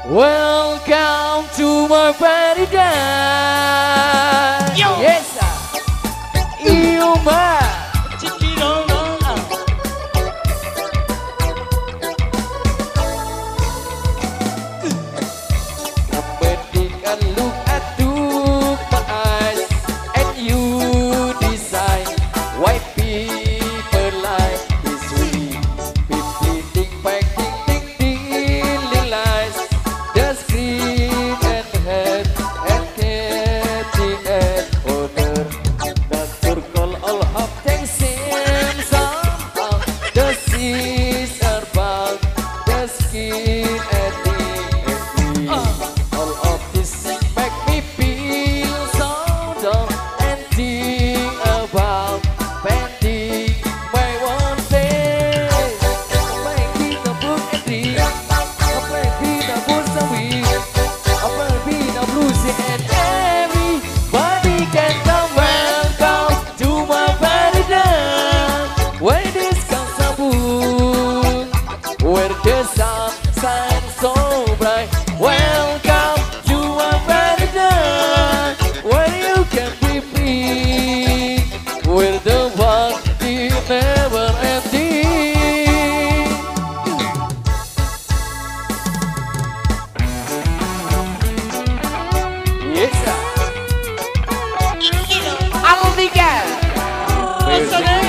Welcome to my paradise. Yo. Yes, sir. Iyo ma. Kepentingan look at my eyes and you decide why people like this sweet. Ding bang ding ding ding lies. The scream and head and catching and odor. The circle all have tension somehow. The seas are bound. The skin and all of this make me feel so dumb and think about pending my one day. Making a book and dream, making a book and weed, making a blues and everybody can come. Welcome to my paradise, where this comes a moon, where the sun shines so bright. Welcome to my paradise, where you can be free, where the world is never ending. Yes, sir. Altika Musik.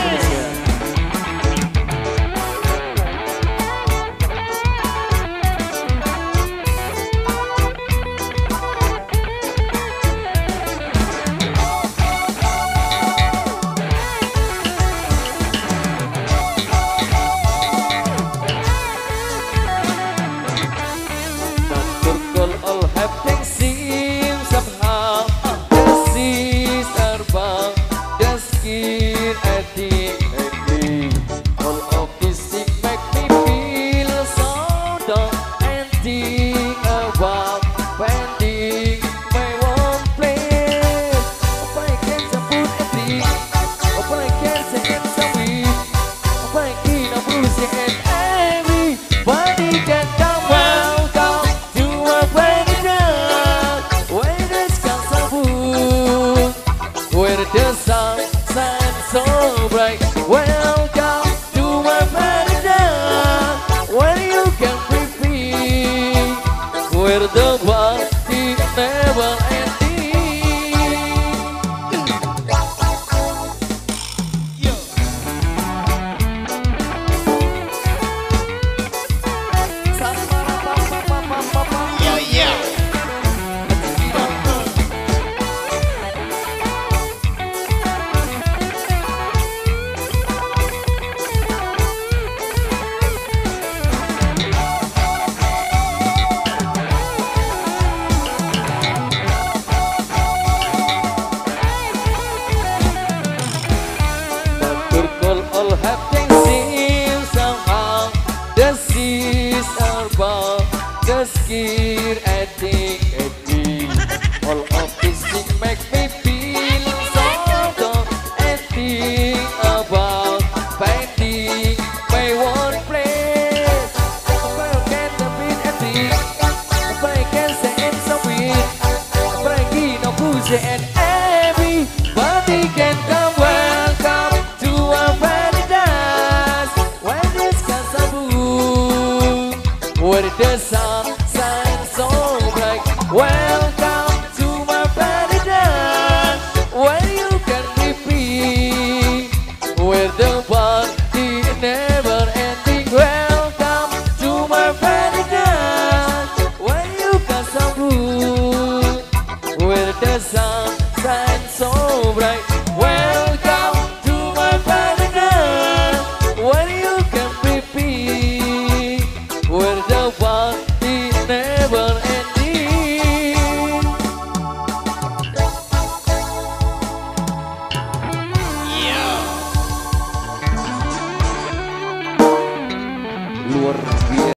Circle all have things seem somehow. The seas are bound, the skin addicted. All of this thing make me feel so down and think about finding my one place. If I can support a thing, if I can say it's a week, if I can abuse it and everybody can come. Welcome to my paradise, where the skies are blue, where the sun shines so bright. Welcome to my paradise, where you can be free, where the world is never ending. Circle all have things seem somehow. The seas are bound, the skin addicted. All of this thing make me feel so dumb and think about finding my one place. If I can beat a thing, if I can say it's a win, if I can no push and everybody can come. Welcome to our paradise, where the skies are blue, where the sun shines so bright. Welcome to my paradise, where you can be free, where the world is never ending. Welcome to my paradise, where you can some blue, where the sun